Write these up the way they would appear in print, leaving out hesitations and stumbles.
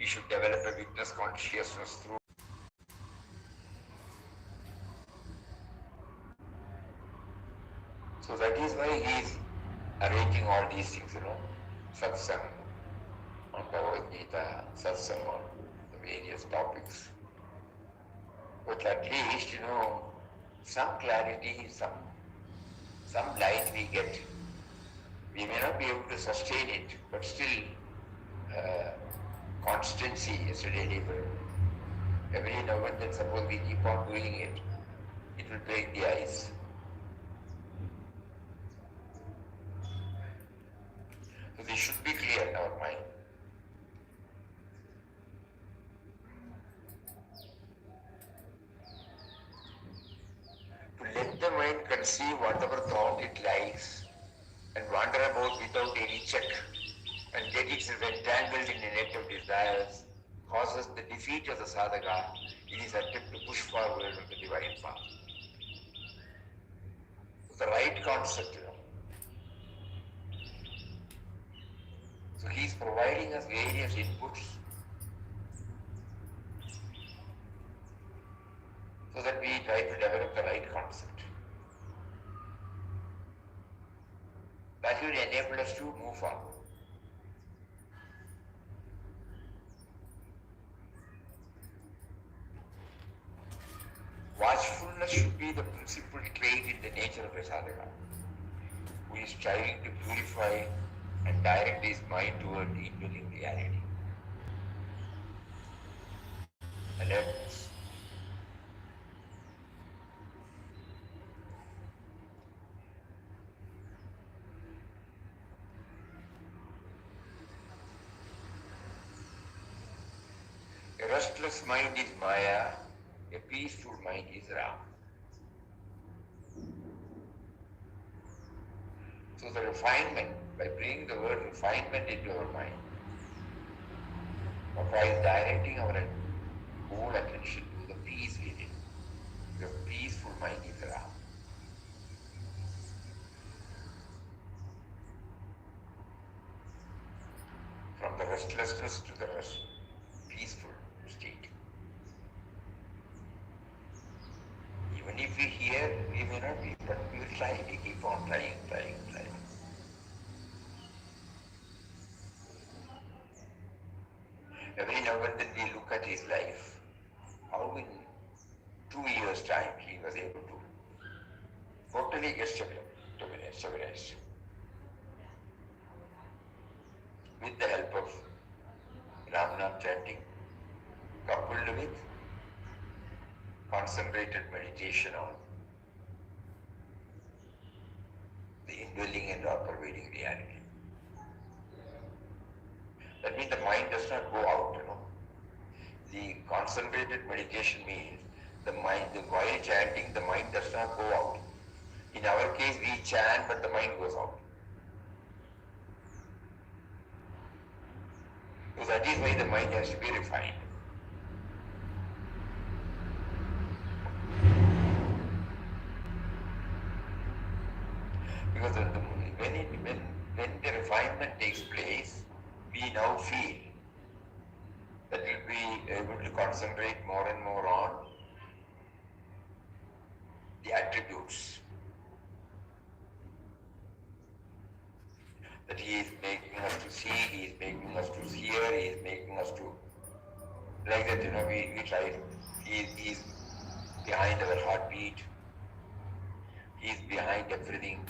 should develop a witness consciousness through. So that is why he is arranging all these things, Satsang on Bhagavad Gita, Satsang on the various topics. But at least, some clarity, some light we get. We may not be able to sustain it, but still constancy is reliable. Every now and then, suppose we keep on doing it, it will break the ice. So this should be clear in our mind. To let the mind conceive whatever thought it likes and wander about without any check and get itself entangled in a net of desires causes the defeat of the sadhaka in his attempt to push forward on the divine path. The right concept, So he is providing us various inputs so that we try to develop the right concept. That will enable us to move forward. Watchfulness should be the principal trait in the nature of a sadhaka, who is striving to purify and direct his mind toward the indwelling reality. Alertness. A restless mind is Maya, a peaceful mind is Ram. So the refinement, by bringing the word refinement into our mind, by directing our whole attention to the peace within, the peaceful mind is Ram. From the restlessness to the peaceful state. Even if we hear, we may not be, but we will try, we keep on trying. Every now and then we look at his life, how in 2 years' time he was able to totally get stabilized with the help of Ramnam chanting, coupled with concentrated meditation on the indwelling and all-pervading reality. That means the mind does not go out, The concentrated meditation means while chanting, the mind does not go out. In our case, we chant, but the mind goes out. So that is why the mind has to be refined. Because when the refinement takes place, we now feel that we'll be able to concentrate more and more on the attributes that he is making us to see, he is making us to hear, he is making us to, like that, we try, he is behind our heartbeat, he is behind everything,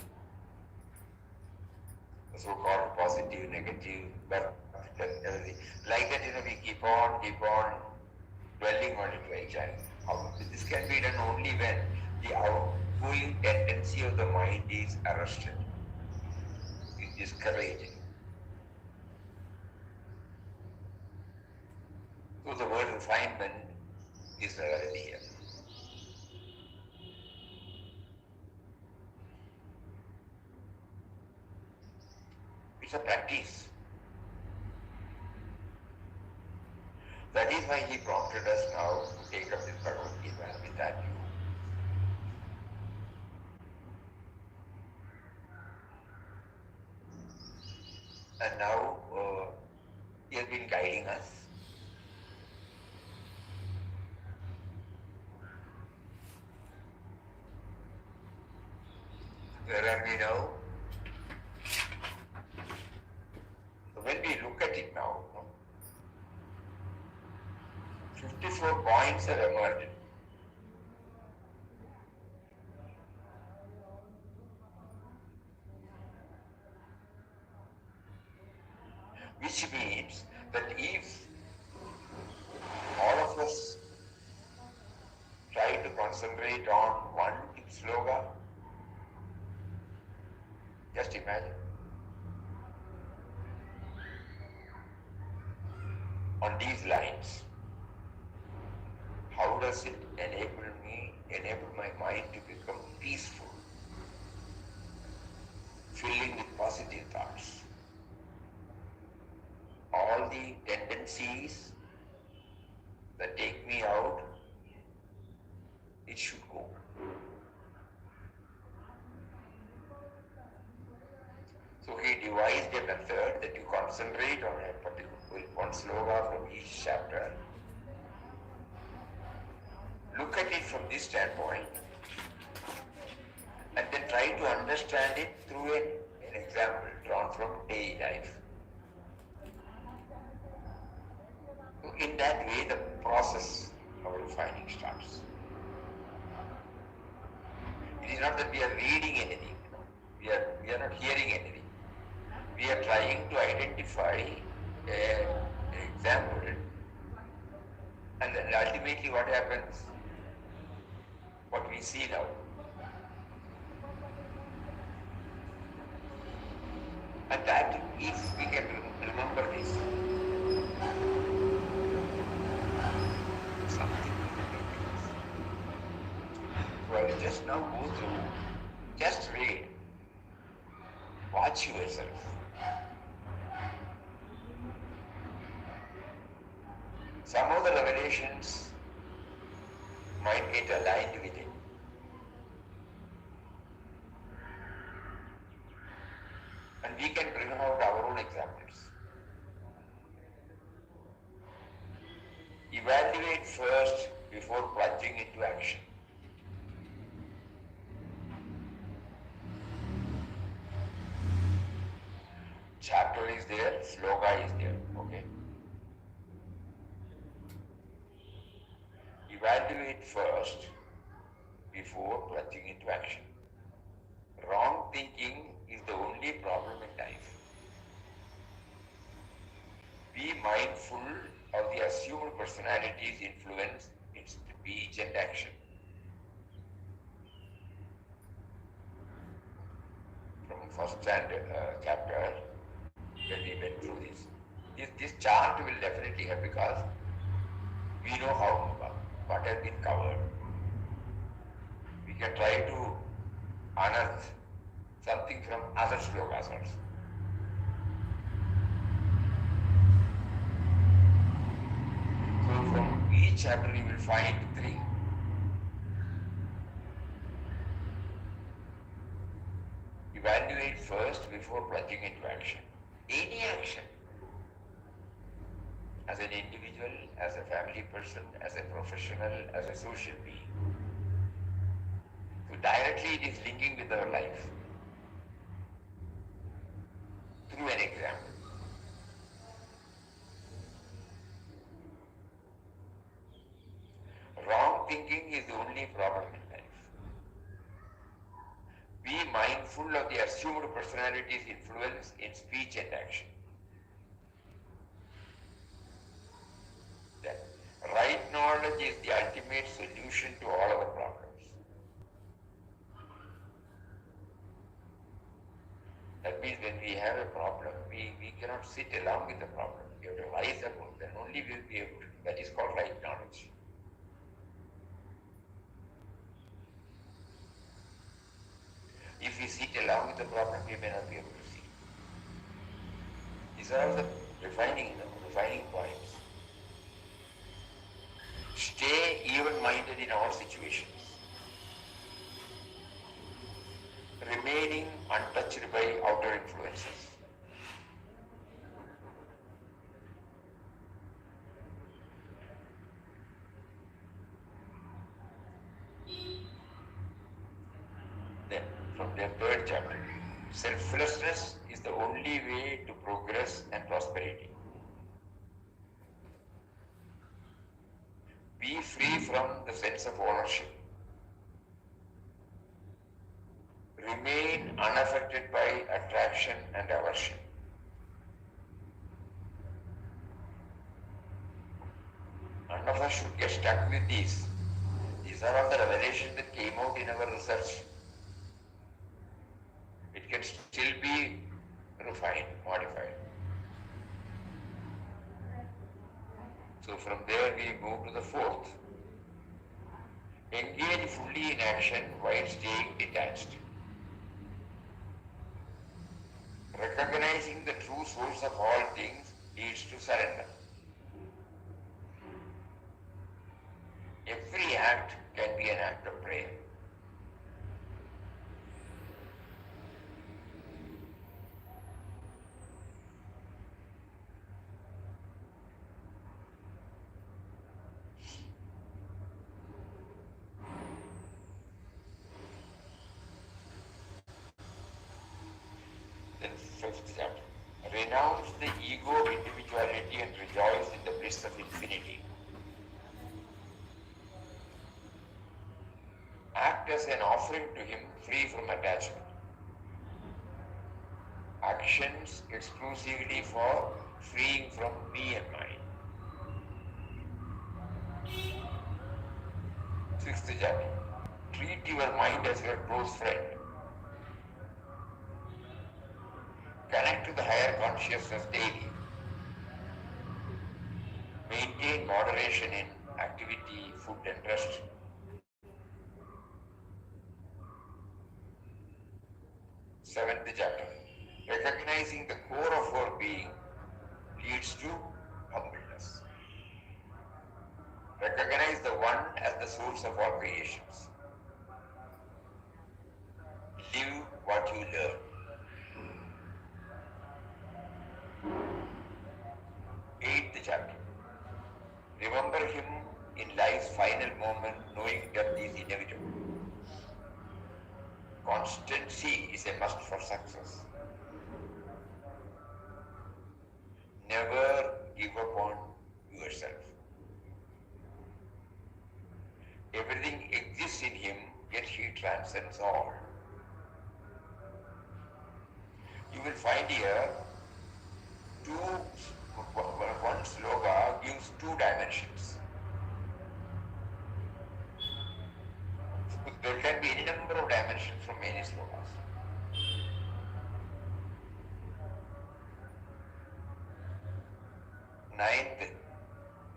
the so-called positive, negative, but everything. Like that, we keep on dwelling on it very child. This can be done only when the outgoing tendency of the mind is arrested, is discouraged. So the word refinement is already here. It's a practice. That is why he prompted us now to take up this Bhagavad Gita with that view. And now he has been guiding us Where are we now? So when we look at it now, 54 points have emerged. Which means that if all of us try to concentrate on one sloga, just imagine. On these lines, how does it enable my mind to become peaceful, filling with positive thoughts? All the tendencies that take me out, it should go. So he devised a method that you concentrate on a particular one sloga from each chapter. Look at it from this standpoint and then try to understand it through an example drawn from daily life. So in that way, the process of refining starts. It is not that we are reading anything. We are not hearing anything. We are trying to identify an example, and then ultimately what happens? What we see now. And that, if we can remember this, something will happen. So I will just now go through, just read, watch yourself. Some of the revelations might get aligned with it. And we can bring out our own examples. Evaluate first before plunging into action. Chapter is there, sloga is there, okay? Evaluate first before plunging into action. Wrong thinking is the only problem in life. Be mindful of the assumed personality's influence in speech and action. From first chapter, when we went through this chart will definitely help because we know what has been covered. We can try to unearth something from other slokas also. So from each chapter you will find 3. Evaluate first before plunging into action. Any action. As an individual, as a family person, as a professional, as a social being. So directly it is linking with our life. Through an example. Wrong thinking is the only problem in life. Be mindful of the assumed personality's influence in speech and action. Then, right knowledge is the ultimate solution to all our problems. That means when we have a problem, we cannot sit along with the problem. We have to rise up, then only we will be able to. That is called right knowledge. If we sit along with the problem, we may not be able to see. These are all the refining points. Stay even-minded in all situations. Remaining untouched by outer influences. Then from their third chapter. Selflessness is the only way to progress and prosperity. Be free from the sense of ownership. Remain unaffected by attraction and aversion. None of us should get stuck with these. These are all the revelations that came out in our research. It can still be refined, modified. So from there we move to the fourth. Engage fully in action while staying detached. Recognizing the true source of all things leads to surrender. Every act can be an act of prayer. Then fifth chapter. Renounce the ego of individuality and rejoice in the bliss of infinity. Act as an offering to him free from attachment. Actions exclusively for freeing from me and mine. Sixth chapter. Treat your mind as your close friend. Connect to the higher consciousness daily. Maintain moderation in activity, food and rest. Seventh chapter. Recognizing the core of our being leads to humbleness. Recognize the One as the source of all creations. Live what you learn. Eighth chapter. Remember him in life's final moment, knowing death is inevitable. Constancy is a must for success. Never give up on yourself. Everything exists in him, yet he transcends all. You will find here one sloga gives two dimensions. There can be any number of dimensions from many slogas. Ninth,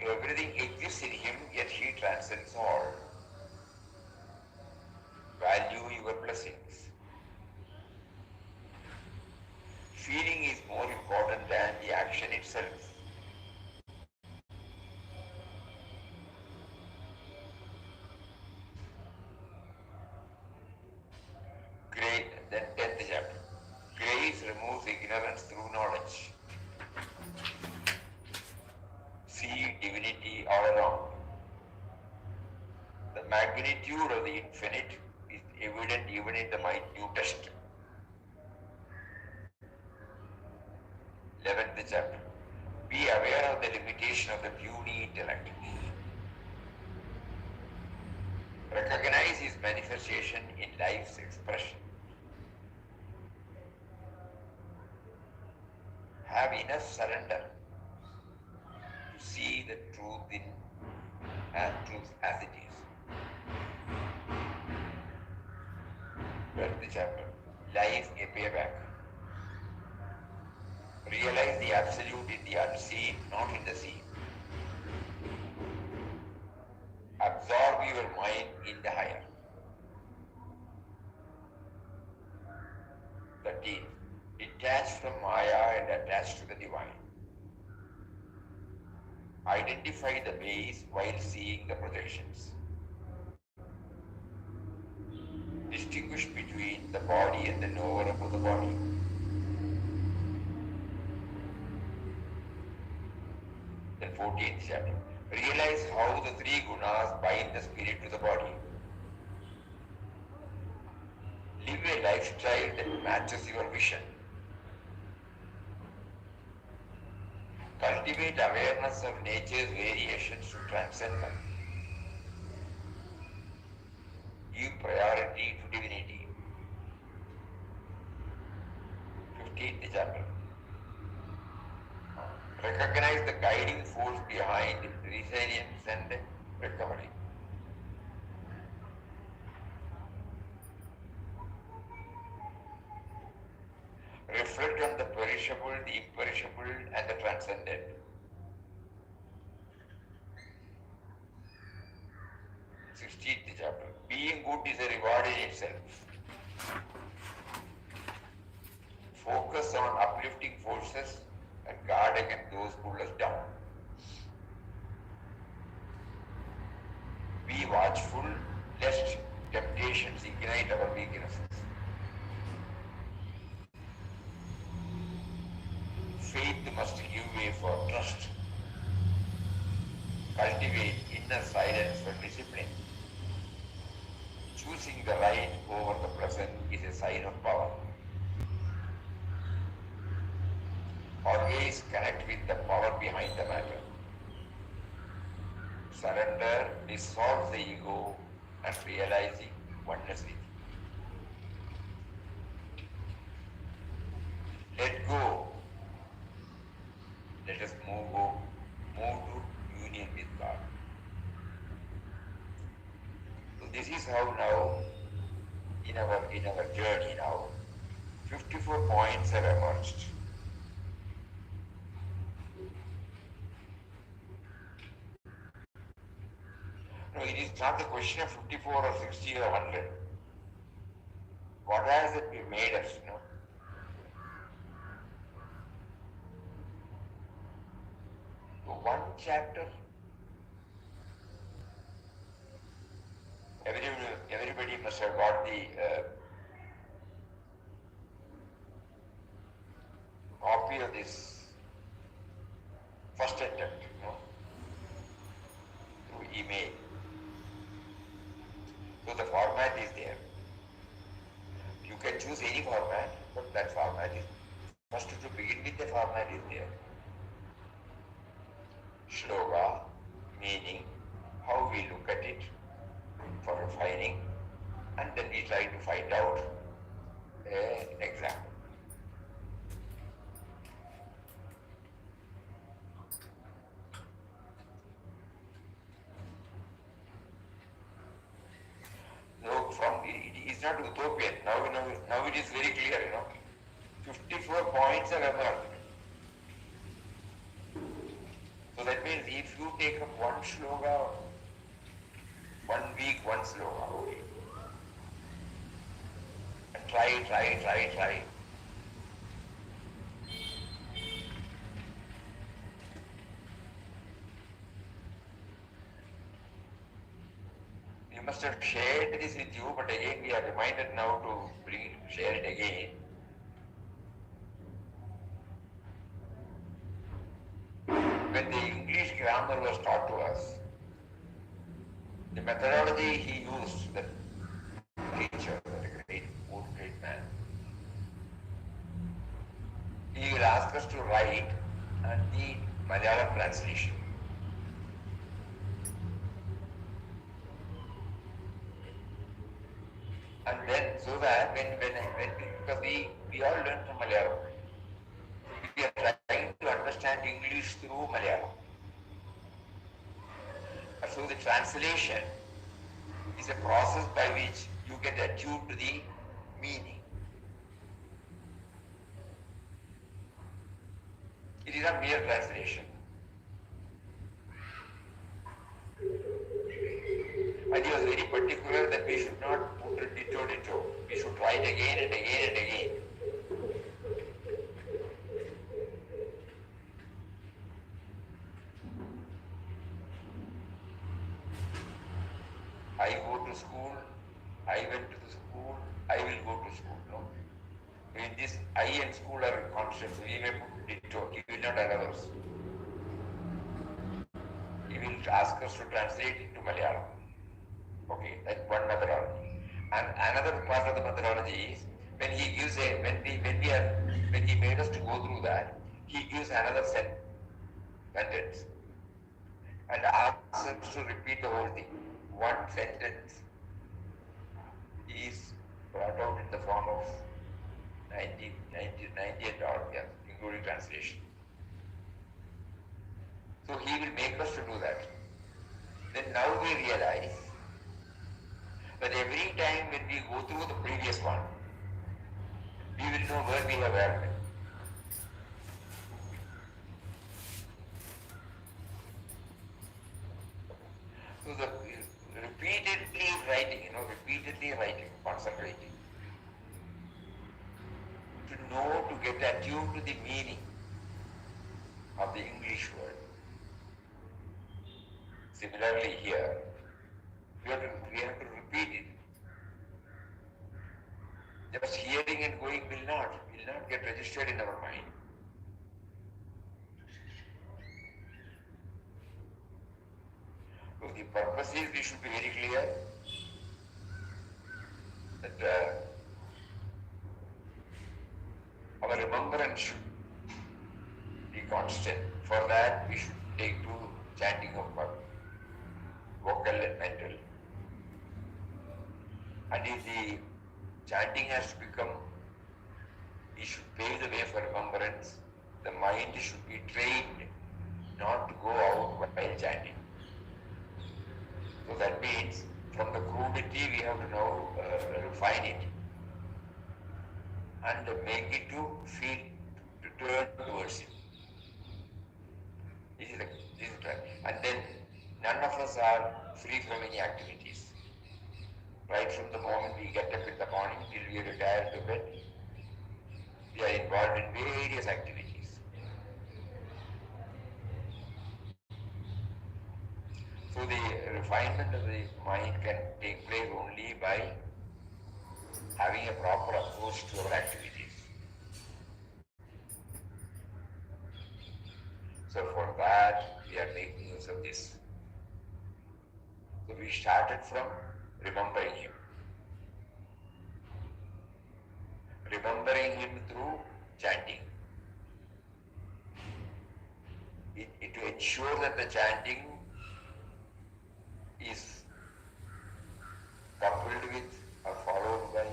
everything exists in him, yet he transcends all. Value your blessings. Feeling is more important than the action itself. Great, then 10th chapter. Grace removes ignorance through knowledge. See divinity all around. The magnitude of the infinite is evident even in the minutest. 11th chapter. Be aware of the limitation of the puny intellect. Recognize his manifestation in life's expression. Have enough surrender to see the truth as it is. 12th chapter. Life a payback. Realize the absolute in the unseen, not in the seen. Absorb your mind in the higher. 13. Detach from Maya and attach to the divine. Identify the base while seeing the projections. Distinguish between the body and the knower of the body. The 14th chapter. Realize how the three gunas bind the spirit to the body. live a lifestyle that matches your vision. Cultivate awareness of nature's variations to transcend them. Give priority to divinity. 15th chapter. Recognize the guiding force behind resilience and recovery. Reflect on the perishable, the imperishable, and the transcendent. 16th chapter. Being good is a reward in itself. Focus on uplifting forces and guard against those who pull us down. Be watchful lest temptations ignite our weaknesses. Faith must give way for trust. Cultivate inner silence for discipline. Choosing the right over the present is a sign of power. Always connect with the power behind the matter. Surrender dissolves the ego and realizing oneness with it. Let go. Let us move to union with God. So this is how now, in our journey now, 54 points have emerged. No, it is not the question of 54 or 60 or 100. What has it been made us, So one chapter, everybody must have got the copy of this first attempt, through email. So the format is there. You can choose any format, but that format is, first to begin with, the format is there. Shloka, meaning, how we look at it for refining, and then we try to find out an example. No, it is not utopian. Now it is very clear, 54 points are emerged. So that means if you take up one shloka, 1 week, one shloka, okay, and try. We must have shared this with you, but again we are reminded now to share it again. When the English grammar was taught to us, the methodology he used, the teacher, the great man, he will ask us to write the Malayalam translation. And then, so that because we all learn from Malayalam, we are trying to understand English through Malayalam. And so the translation is a process by which you get attuned to the meaning. It is not mere translation. And he was very particular that we should not put a ditto. We should write again and again and again. I go to school, I went to the school, I will go to school. No? In this, I and school are constant. We may put ditto. He will not allow us. He will ask us to translate it to Malayalam. Okay, that's one methodology. And another part of the methodology is when he gives a when he made us to go through that, he gives another sentence and asks us to repeat the whole thing. One sentence is brought out in the form of 98 odd, yeah, including translation. So he will make us to do that. Then now we realize that every time when we go through the previous one, we will know where we have erred. So the repeatedly writing, concentrating, to know, to get attuned to the meaning of the English word. Similarly here, we have to repeat it. Just hearing and going will not get registered in our mind. So the purpose is we should be very clear that our remembrance should be constant. For that we should take to chanting of vocal and mental. And if the chanting has to become, it should pave the way for remembrance. The mind should be trained not to go out while chanting. So that means from the crudity we have to now refine it and make it to feel, to turn towards it. This is right. And then none of us are free from any activities. Right from the moment we get up in the morning till we retire to bed, we are involved in various activities. So the refinement of the mind can take place only by having a proper approach to our activities. So for that we are making use of this. So we started from remembering him. Remembering him through chanting. To ensure that the chanting is coupled with or followed by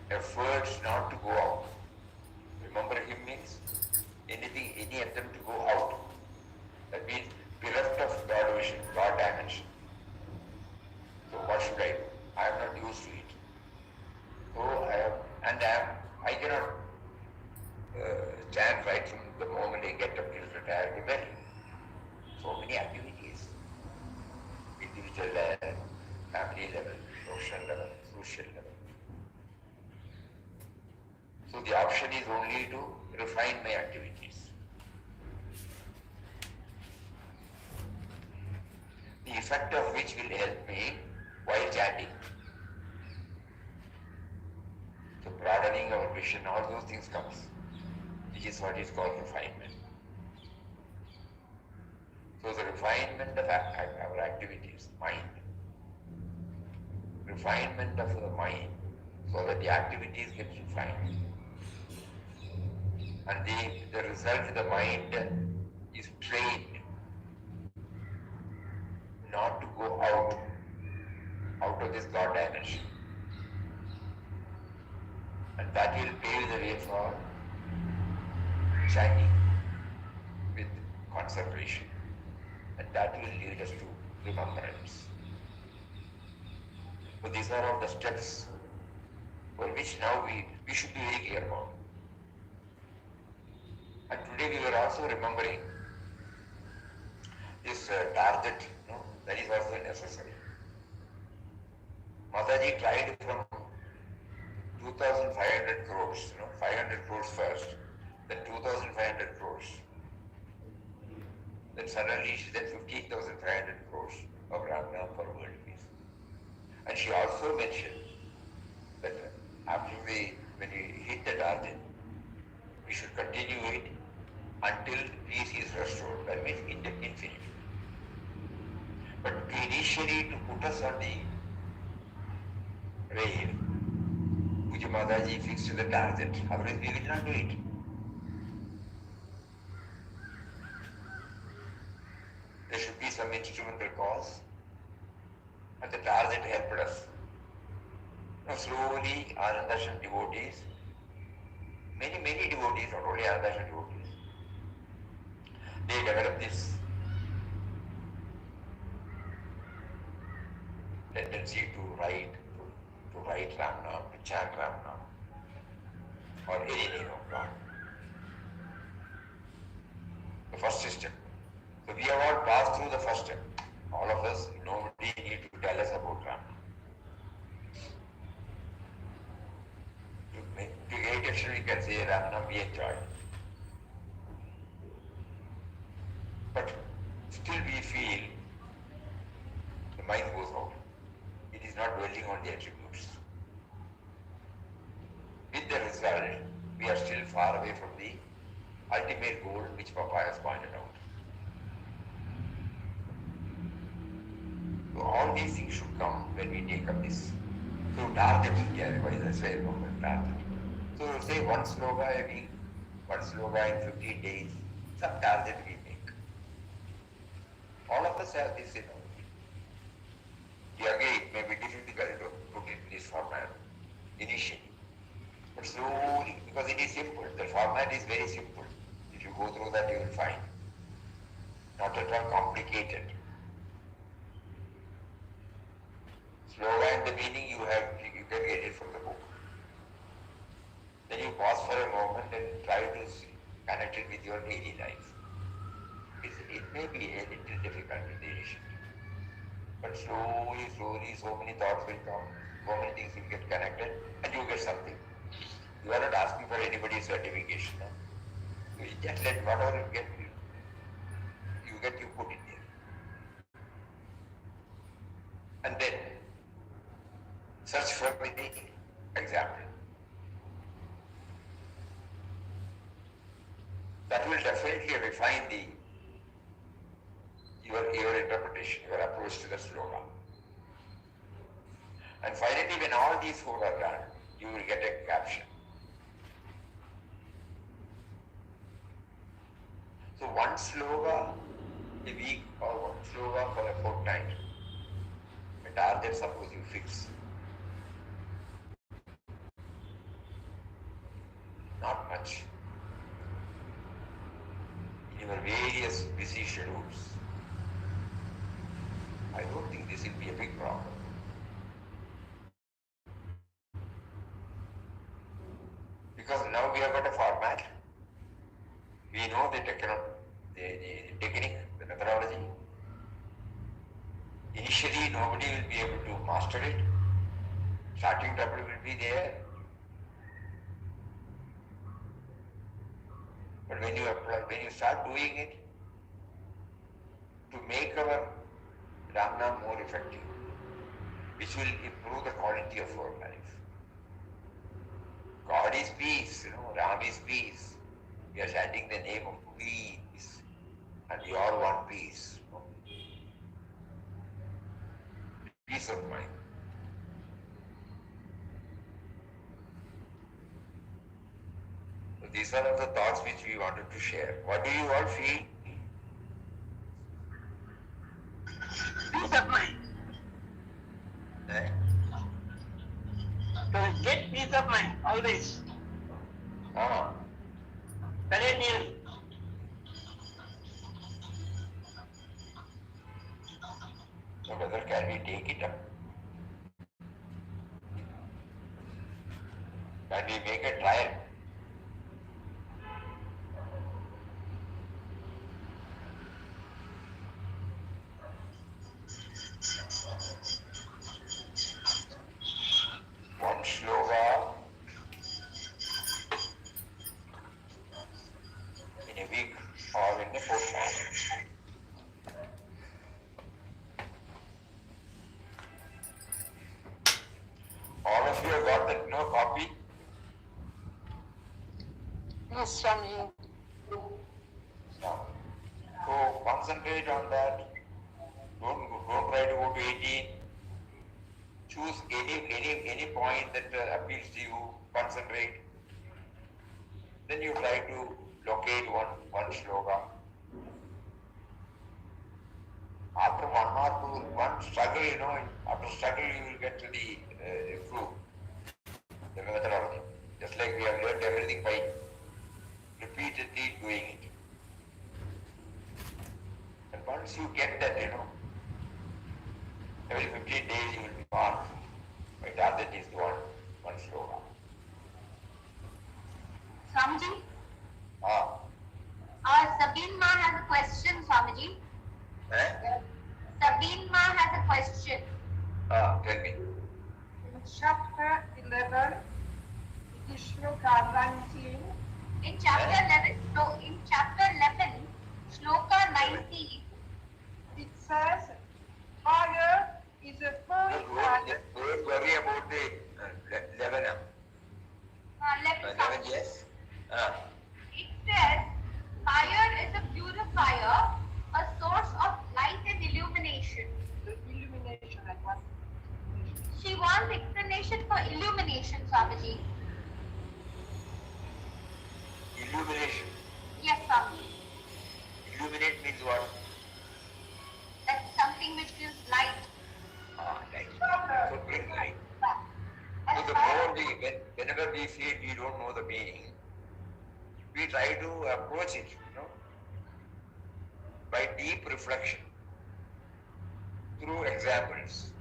efforts not to go out. Remember him means any attempt to go out. That means bereft of God vision, God dimension. So what should I do? I am not used to it. So I cannot chant right from the moment I get up till retire to bed. So many activities, individual level, family level, social level, social level. So the option is only to refine my activities. The effect of which will help me while chanting. So broadening our vision, all those things comes. This is what is called refinement. So the refinement of our activities, mind. Refinement of the mind, so that the activities get refined. And the result, the mind is trained not to go out of this God dimension. And that will pave the way for chanting with concentration. And that will lead us to remembrance. So these are all the steps for which now we should be very clear about. And today we were also remembering this target, that is also necessary. Mataji tried from 2,500 crores, 500 crores first, then 2,500 crores. Then suddenly she said 15,500 crores of Ramna for world peace. And she also mentioned that after when we hit the target, we should continue it until peace is restored. That means infinity. But initially to put us on the rail, Puja Mataji fixed the target. Otherwise we will not do it. There should be some instrumental cause, and the target helped us. Now slowly Anandashan devotees, many devotees, not only Anandashan devotees, they develop this tendency to write Ramnam, to chant Ramnam, or any name of God. The first step. So we have all passed through the first step. All of us, nobody need to tell us about Ramnam. To great extent we can say Ramnam we enjoy. But still we feel the mind goes out. It is not dwelling on the attributes. With the result, we are still far away from the ultimate goal which Papa has pointed out. So all these things should come when we take up this. So target, otherwise I say target. So say one sloga a week, one sloga in 15 days, some target we make. All of us have this in our Again, it may be difficult to put it in this format initially. But slowly, because it is simple, the format is very simple. If you go through that, you will find. Not at all complicated. Sloga and the meaning you can get it from the book. Then you pause for a moment and try to connect it with your daily life. It may be a little difficult in the initial. But slowly, so many thoughts will come, so many things will get connected, and you get something. You are not asking for anybody's certification. No? You just let whatever you get, you put it there. And then, search for the example. That will definitely refine your interpretation, your approach to the sloka. And finally, when all these four are done, you will get a caption. So one sloga a week or one sloga for a fortnight. A target suppose you fix. Not much. In your various busy schedules, I don't think this will be a big problem. Because now we have got a format. We know the technique, the methodology. Initially, nobody will be able to master it. Starting trouble will be there. But when you start doing it, to make our Ramnam more effective, which will improve the quality of our life. God is peace, Ram is peace. We are chanting the name of peace, and we all want peace. Peace of mind. So these are the thoughts which we wanted to share. What do you all feel? Peace of mind. So get peace of mind always. Perennial. So whether can we take it up? Can we make a trial? One sloga in a week or in a fortnight. All of you have got that copy? Yes, Swami. Now, so concentrate on that. Don't try to go to 18. Choose any point that appeals to you. Concentrate. Then you try to locate one shloka. After one struggle, after struggle you will get to the proof, the methodology. Just like we have learned everything by repeatedly doing it. And once you get that, every 15 days you will be on. My target is one shloka. Swamiji? Ah. Sabine Ma has a question, Swamiji. Sabine Ma has a question. Tell me. In chapter 11, it is Shloka 19. In chapter 11, Shloka 19, It says, fire is a purifier. Don't worry about the 11. 11, yes. it says, fire is a purifier, a source of light and illumination. Illumination, like what? She wants explanation for illumination, Swamiji. Illumination. Yes, Swamiji. Illuminate means what? That's something which gives light. Light. So bring light. So the more whenever we feel we don't know the meaning, we try to approach it, by deep reflection, through examples.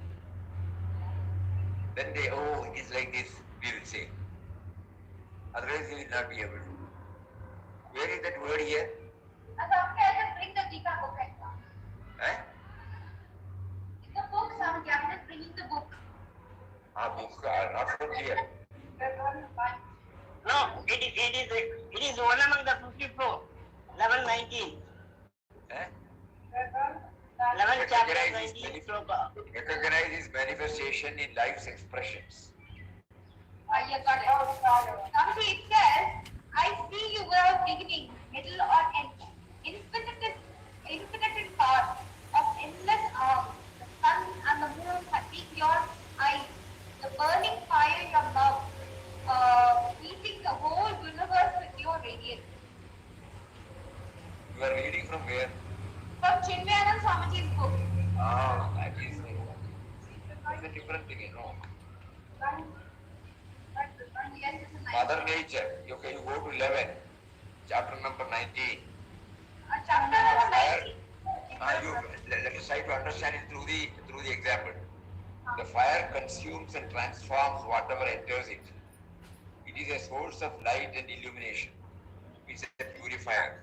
Then it is like this, we will say. Otherwise we will not be able to. Where is that word here? I'll just bring the Gita book right now. In the book, Swamiji, I'm just bringing the book. Book, not so clear. No, it is one among the 54. 11, 19. 11 chapter 19 sloka. Recognize his manifestation in life's expressions. You got it. Swamiji, it says, I see you without beginning, middle or end. Infinite in power, of endless arms. The sun and the moon fatigue your eyes. The burning fire in your mouth, heating the whole universe with your radiance. You are reading from where? From Chinmayanand Swamiji's book. That is a different thing, Yes, it's a nice Mother Nature. Okay, you go to 11, chapter number 19. chapter number 19. Let us try to understand it through the example. The fire consumes and transforms whatever enters it. It is a source of light and illumination. It's a purifier.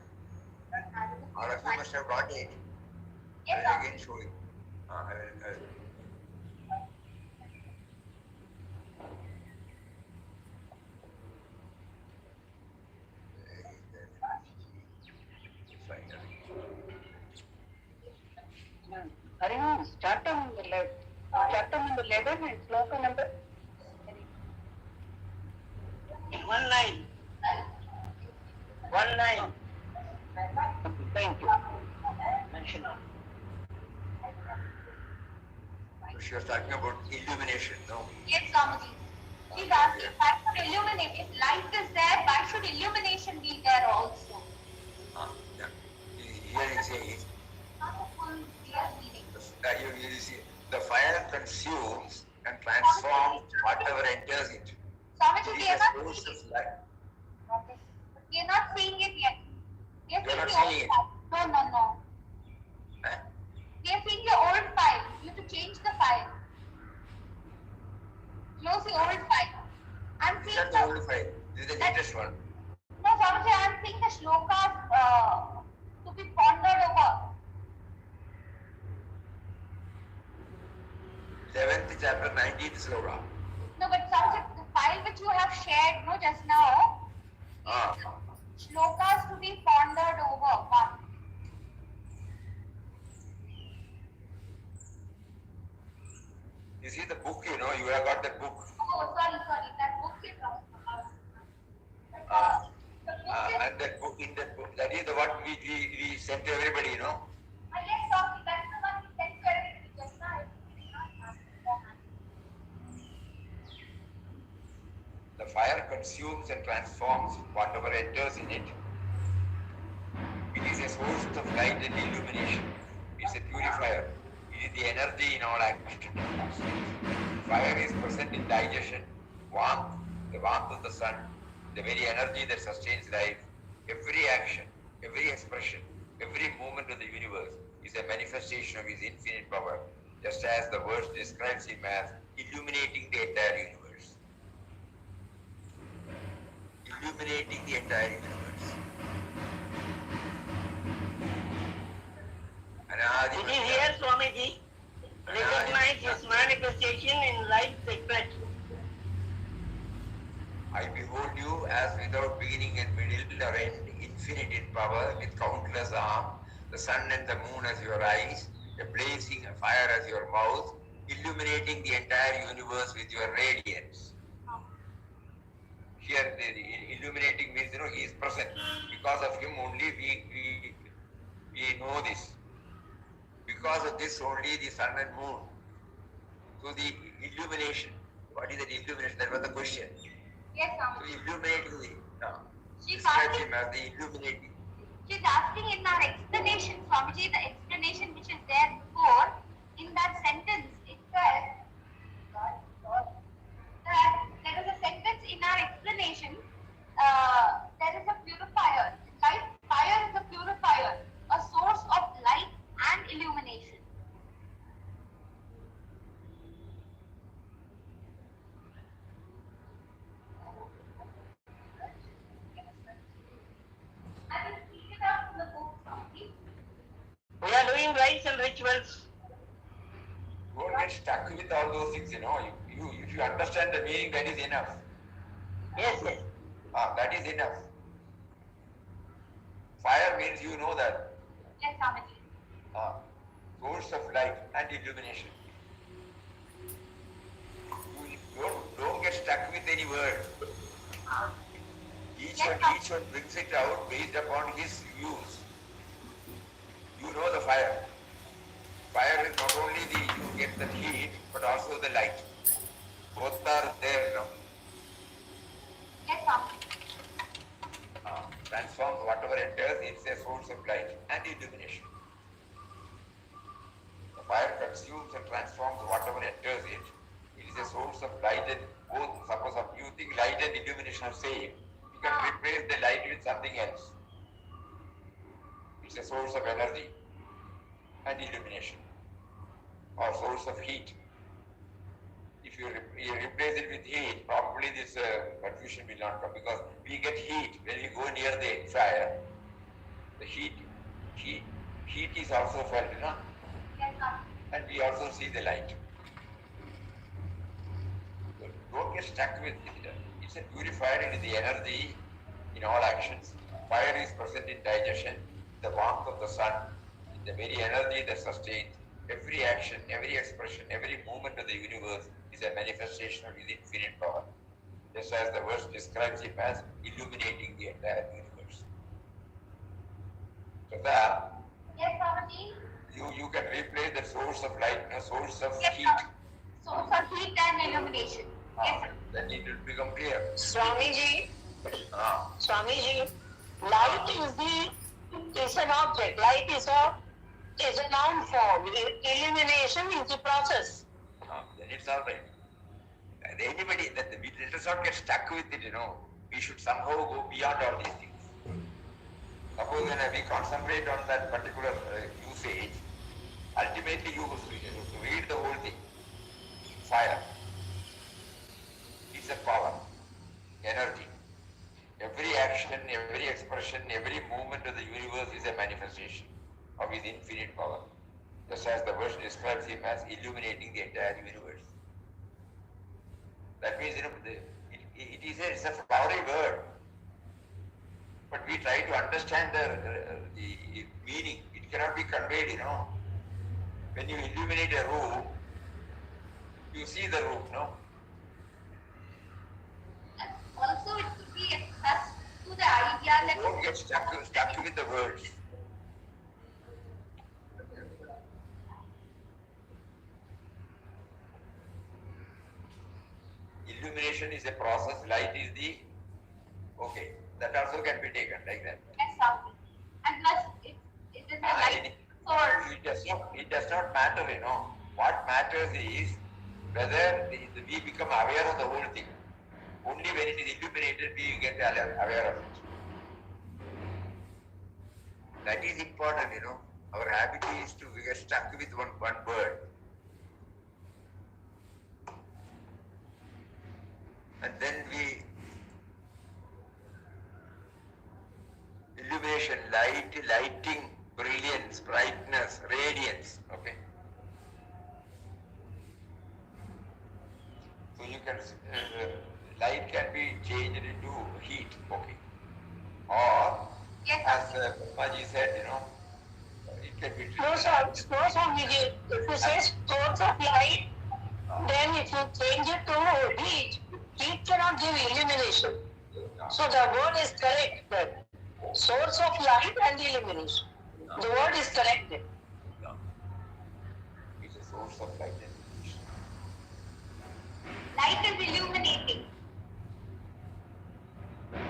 All of you must have got it. Yes, I will again show you. I will. Harihan, chapter number 11 and sloka number 19. 19. Thank you. Mention of. She was talking about illumination, no? Yes, Swamiji. She's asking why should illuminate? If light is there, why should illumination be there also? Yeah. Here he says, Not a full clear meaning. you see, the fire consumes and transforms whatever enters it. Swamiji, It we is are a not source seeing of it. light. We are not seeing it yet. We are You're not seeing seeing the old file. No. Huh? We are seeing the old file. You have to change the file. Close the old file. I'm This is seeing not the old file. This is the latest one. No, Swamiji, I'm seeing the shlokas to be pondered over. 11th chapter, 19th sloka. No, but Swamiji, the file which you have shared, just now, shlokas to be pondered over. One. You see the book, you have got that book. Oh, sorry. That book is And that book, in that book, that is the one what we sent to everybody, you know. Yes, Swami, that's the one we sent to everybody just now. The fire consumes and transforms whatever enters in it. It is a source of light and illumination. It's a purifier. It is the energy in all action. Fire is present in digestion, warmth, the warmth of the sun, the very energy that sustains life. Every action, every expression, every movement of the universe is a manifestation of his infinite power, just as the verse describes him as illuminating the entire universe. Illuminating the entire universe. It is here, Swamiji. Recognize his manifestation in life's expression. I behold you as without beginning and middle or end, infinite in power, with countless arms, the sun and the moon as your eyes, a blazing fire as your mouth, illuminating the entire universe with your radiance. Here, the illuminating means, he is present. Because of him only we know this. Because of this only the sun and moon. So the illumination, what is that illumination? That was the question. Yes, So Swami. illuminating She's describes asking, him as the illuminating. she's asking in our explanation, Swamiji, the explanation which is there before, in that sentence, it says that there is a sentence in our explanation, there is a purifier. Light, fire is a purifier, a source of light and illumination. I will speak it out from the book, Swamiji. We are doing rites and rituals. Don't get stuck with all those things, If you understand the meaning, that is enough. Yes, yes. That is enough. Fire means you know that. Yes, Swamiji. Source of light and illumination. You don't get stuck with any word. Each one brings it out based upon his use. You know the fire. Fire is not only you get the heat, but also the light. Both are there, Yes, Swamiji. Transforms whatever enters, it's a source of light and illumination. The fire consumes and transforms whatever enters it. It is a source of light and both. Suppose you think light and illumination are same, you can replace the light with something else. It's a source of energy and illumination, or source of heat. If you replace it with heat, probably this confusion will not come, because we get heat when we go near the fire. The heat is also felt, Yes, Swamiji. and we also see the light. So don't get stuck with it. It's a purifier, it is the energy in all actions. Fire is present in digestion, the warmth of the sun, the very energy that sustains every action, every expression, every movement of the universe is a manifestation of his infinite power. Just as the verse describes him as illuminating the entire universe. So that Yes, Swamiji. you can replace the source of light, source of Yes, heat. Swamiji. Source of heat and illumination. Yes, sir. Then it will become clear. Swamiji, Ah, Swamiji, light is an object. Light is a noun form. Illumination is the process. then it's all right. Anybody, let us not get stuck with it, We should somehow go beyond all these things. Suppose when we concentrate on that particular usage, ultimately you read the whole thing. Fire. It's a power, energy. Every action, every expression, every movement of the universe is a manifestation of his infinite power. Just as the verse describes him as illuminating the entire universe. That means, it's a flowery word. But we try to understand the meaning. It cannot be conveyed, When you illuminate a room, you see the room, Also, it could be expressed to the idea that Don't get get stuck with the words. Illumination is a process, light is the, okay, that also can be taken like that. Exactly. And plus, it is a light source. It does not matter, What matters is whether we become aware of the whole thing. Only when it is illuminated, we get aware of it. That is important, Our habit is to get stuck with one word. And then illumination, lighting, brilliance, brightness, radiance, okay? So you can, light can be changed into heat, okay? Or, Yes, as Maji said, it can be... No, Swamiji. If you say source of light, then if you change it to heat cannot give illumination. So the word is correct then. Source of light and illumination. The word is correct then. It's a source of light and illumination. light is illuminating.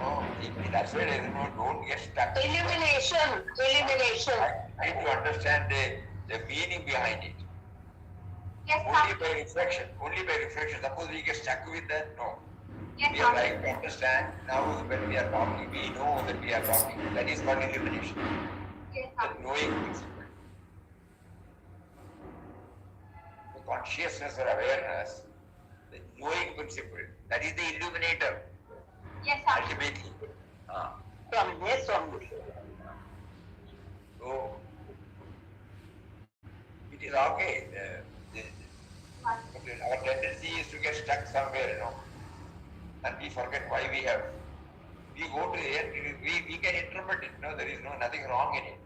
Oh, that's why don't get stuck. Illumination. Try to understand the meaning behind it. Yes, Only by reflection. Suppose we get stuck with that, no. yes, We are trying to understand. Now when we are talking, we know that we are talking. That is called illumination. yes, The knowing principle. The consciousness or awareness, the knowing principle, that is the illuminator. yes, Ultimately. Yes, Swamiji. So, it is okay. Our tendency is to get stuck somewhere, and we forget why we have. We go to there, we can interpret it, there is nothing wrong in it.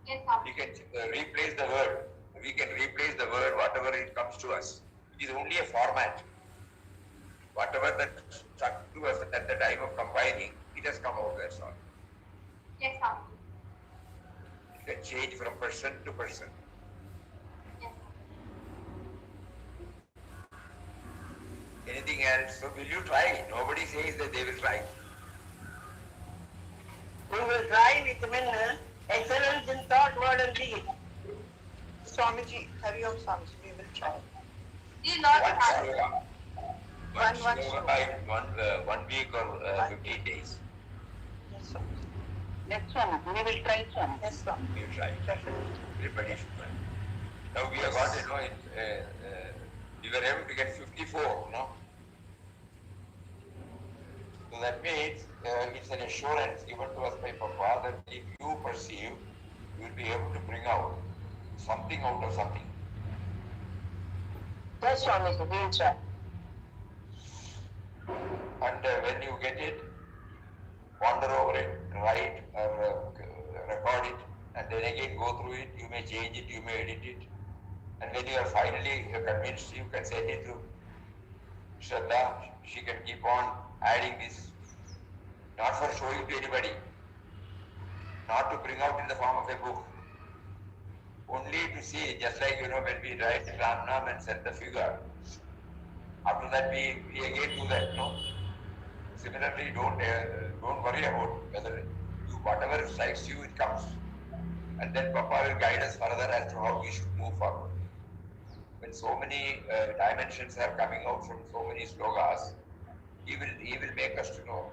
yes, We can replace the word. We can replace the word, whatever it comes to us. It is only a format. Whatever that stuck to us at the time of compiling, it has come out, that's all. yes, It can change from person to person. yes. Anything else? So will you try? Nobody says that they will try. We will try with excellence in thought, word and deed. Swamiji, Hari Om Swamiji, we will try. The Lord One has sloga. One Sloga in 1 week or 15 days. Yes, Swamiji. Next one, we will try some. Yes, Swamiji. We will try. Definitely. Everybody should try. Now we have got, we were able to get 54, So that means it's an assurance given to us by Papa that if you perceive, you will be able to bring out something out of something. Yes, Swamiji, we will try. And when you get it, ponder over it, write or record it, and then again go through it. You may change it, you may edit it. And when you are finally convinced, you can send it to Shraddha. She can keep on adding this, not for showing to anybody, not to bring out in the form of a book, only to see, just like when we write Ram Nam and set the figure. After that, we again do that, Similarly, don't worry about whether whatever strikes you, it comes. And then Papa will guide us further as to how we should move forward. When so many dimensions are coming out from so many slogas, he will make us to know.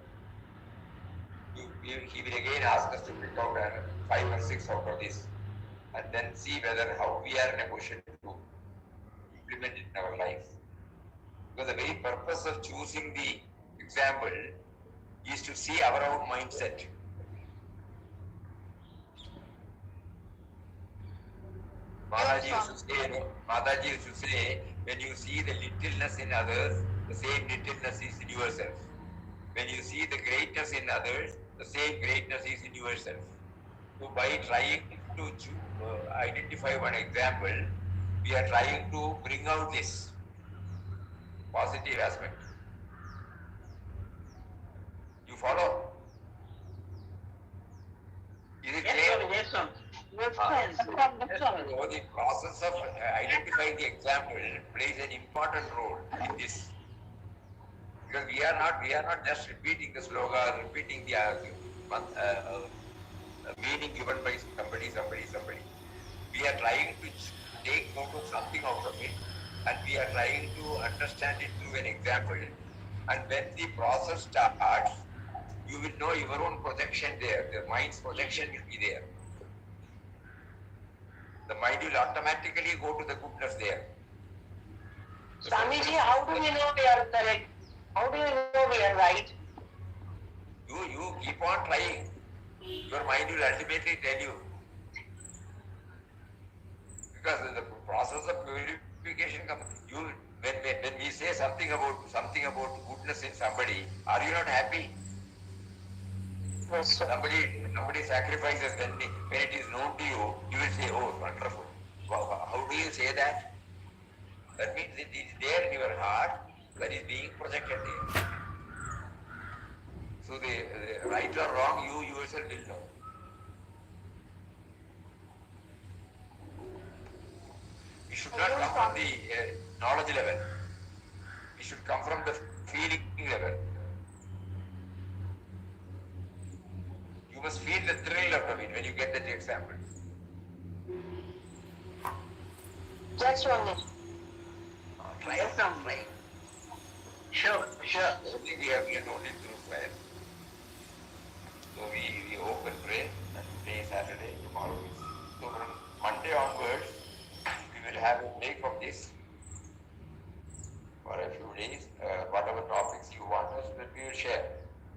He will again ask us to pick out 5 or 6 out of this, and then see whether how we are in a position to implement it in our life. Because the very purpose of choosing the example is to see our own mindset. Mataji used to say, when you see the littleness in others, the same littleness is in yourself. When you see the greatness in others, the same greatness is in yourself. So by trying to identify one example, we are trying to bring out this positive aspect. You follow? Substance. So the process of identifying the example plays an important role in this. Because we are not just repeating the sloga, repeating the meaning given by somebody. We are trying to take note of something out of it, and we are trying to understand it through an example. And when the process starts, you will know your own projection there. The mind's projection will be there. The mind will automatically go to the goodness there. Swamiji, how do we know we are correct? How do we know we are right? You keep on trying. Your mind will ultimately tell you. Because the process of purification comes. When we say something about goodness in somebody, are you not happy? Yes, sir. Somebody sacrifices when it is known to you, you will say, oh, wonderful. How do you say that? That means it is there in your heart, that is being projected there. So the right or wrong, you yourself will know. We should not come from the knowledge level. We should come from the feeling level. You must feel the thrill out of it when you get that example. That's Swamiji. Try it. Sure. I think we have told it through prayer. So we hope and pray that today is Saturday, tomorrow is. So from Monday onwards, we will have a break from this for a few days. Whatever topics you want us, that we will share.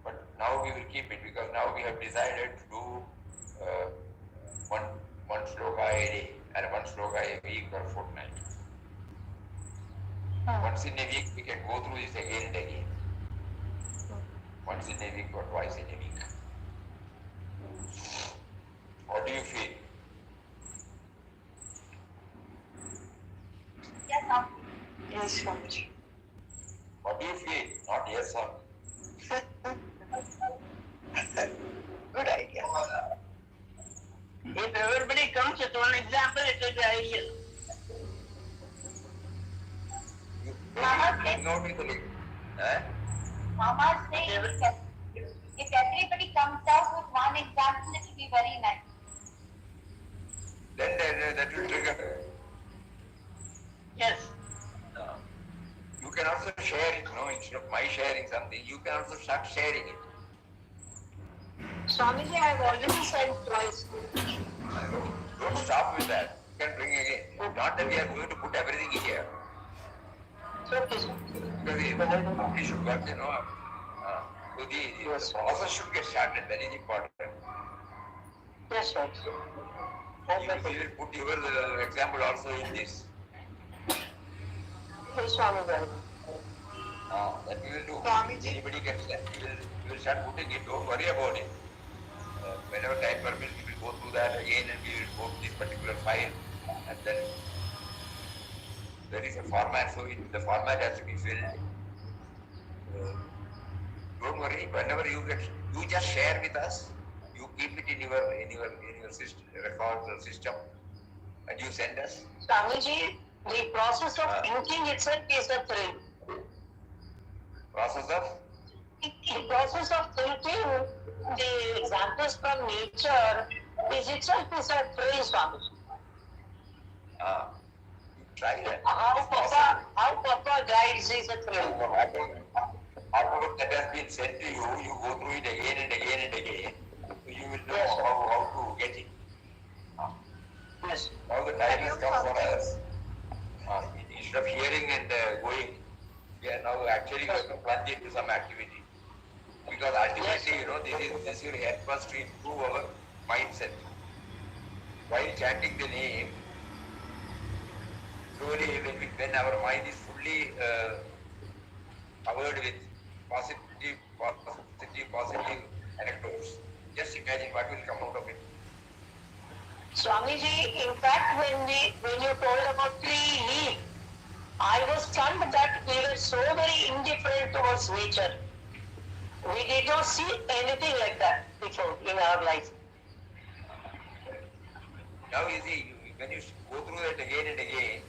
But now we will keep it because now we have decided to do one sloka a day and one sloka a week or fortnight. Once in a week we can go through this again and again. Once in a week or twice in a week. What do you feel? Yes, sir. Yes, Swamiji. What do you feel? Not yes or Good idea. If everybody comes with one example, it will be ideal. you Mama said- bring out with the link. Mama says if everybody comes out with one example, it will be very nice. Then that will trigger. Yes. You can also share it, instead of my sharing something, you can also start sharing it. Swamiji, I have already said twice. Don't stop with that. You can bring again. Not that we are going to put everything here. It's okay, sir. Because we should work, so the process should get started. That is important. Yes, sir. You will put your example also in this. Yes, Swamiji. That we will do. Anybody can start. We will start putting it. Don't worry about it. Whenever time permits, we will go through that again and we will go to this particular file. And then there is a format, so the format has to be filled. Don't worry. Whenever you just share with us. You keep it in your system, record system, and you send us. Swamiji, the process of thinking itself is a thrill. Process of? The process of thinking the examples from nature is itself is a thrill, Swamiji. Try that. How Papa guides is a thrill. Whatever that has been sent to you, you go through it again and again and again. So you will know how to get it. Yes. Now the time has come for us. Instead of hearing and going, we are now actually going to plunge into some activity. Because ultimately, this will help us to improve our mindset. While chanting the name, slowly when our mind is fully covered with positive anecdotes, just imagine what will come out of it. Swamiji, in fact, when you told about tree leaf, I was stunned that we were so very indifferent towards nature. We did not see anything like that before in our life. Now you see, when you go through that again and again,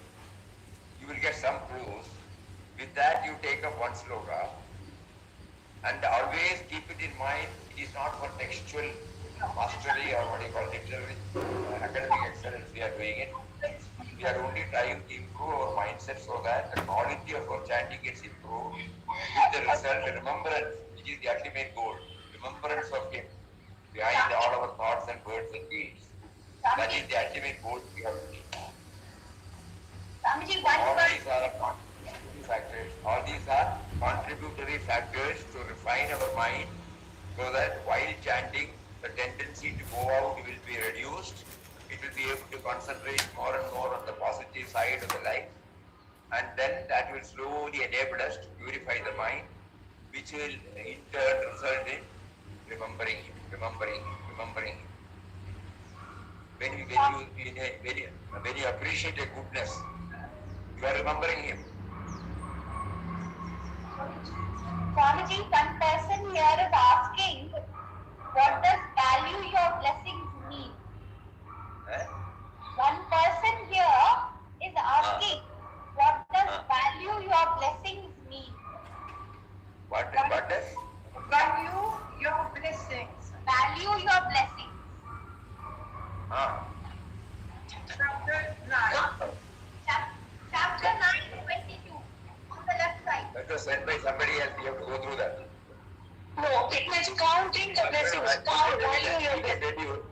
you will get some clues. With that you take up one sloka and always keep it in mind, it is not for textual mastery or what you call literary academic excellence we are doing it. We are only trying to improve our mindset so that the quality of our chanting gets improved with the result, remembrance, which is the ultimate goal. Remembrance of Him behind all our thoughts and words and deeds. That is the ultimate goal we have to reach. All these are contributory factors. All these are contributory factors to refine our mind so that while chanting, the tendency to go out will be reduced. It will be able to concentrate more and more on the positive side of the life. And then that will slowly enable us to purify the mind, which will in turn result in remembering Him, remembering Him, remembering Him. When you appreciate a goodness, you are remembering Him. Swamiji, one person here is asking, what does value your blessings mean? One person here is asking, what does value your blessings mean? What does? Value your blessings. Value your blessings. Chapter 9. Chapter 9, 22. On the left side. That was sent by somebody else. You have to go through that. No, it means counting the blessings. Count, value your blessings.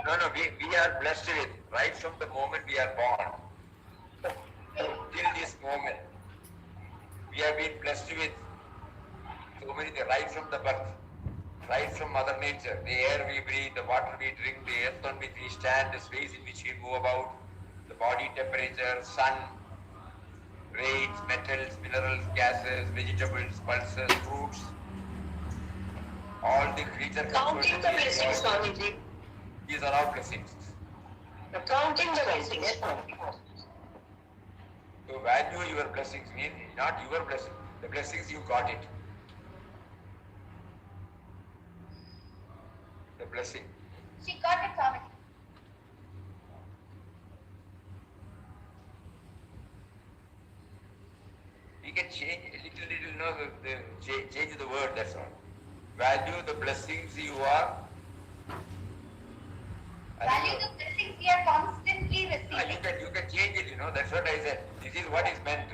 No, we are blessed with, right from the moment we are born, till this moment, we have been blessed with so many things, right from the birth, right from Mother Nature, the air we breathe, the water we drink, the earth on which we stand, the space in which we move about, the body temperature, sun, rains, metals, minerals, gases, vegetables, pulses, fruits, all the creature Counting the blessings, Swamiji. These are all blessings. Counting the blessings. To value your blessings means not your blessing, the blessings you got it. The blessing. She got it, Swamiji. We can change change the word, that's all. Value the blessings you are. Value the blessings we are constantly receiving. You can change it, that's what I said. This is what is meant.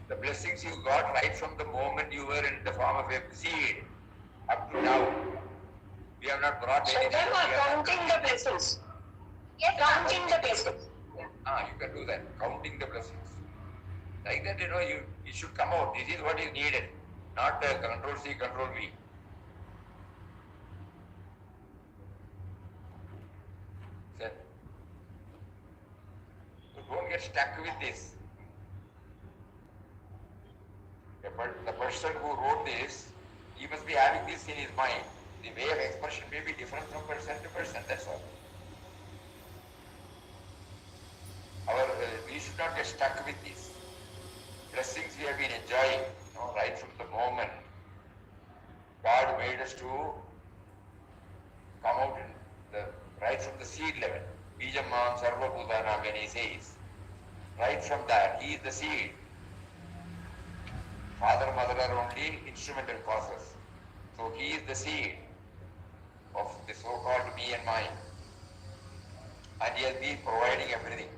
The blessings you got right from the moment you were in the form of a seed up to now. We have not brought So anything. then counting the blessings. Yes, Counting the blessings. You can do that. Counting the blessings. Like that, it should come out. This is what is needed. Not control C, control V. So don't get stuck with this. The person who wrote this, he must be having this in his mind. The way of expression may be different from person to person, that's all. We should not get stuck with this. Blessings we have been enjoying, right from the moment God made us to come out right from the seed level. Bijamam sarva bhutanam, when he says. Right from that, he is the seed. Father, mother are only instrumental causes. So he is the seed of the so-called me and mine. And he has been providing everything.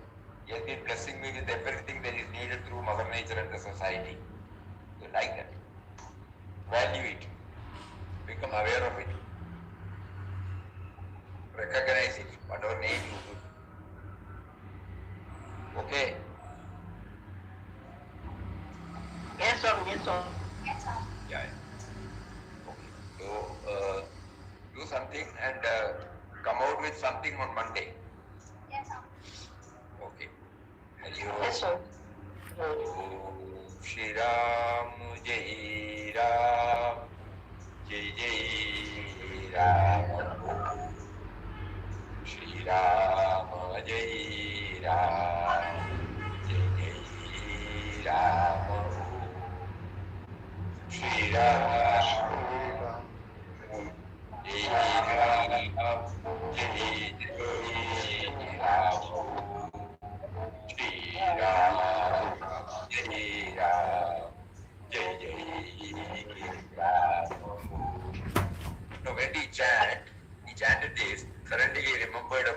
He has been blessing me with everything that is needed through Mother Nature and the society. So like that. Value it. Become aware of it. Recognize it, whatever name you put. Okay? Yes, sir. Yes, sir. Yes, sir. Yeah. Okay. So, do something and come out with something on Monday. Yes, sir. Okay. Yes, sir. Shri Ram, Jai Ram, Jai Jai Ram. Shri Ram, Jai Ram, Jai Jai Ram. Shri Ram, Jai Ram, Jai Jai Ram. he came in class, no food. No, when he chanted this, suddenly he remembered about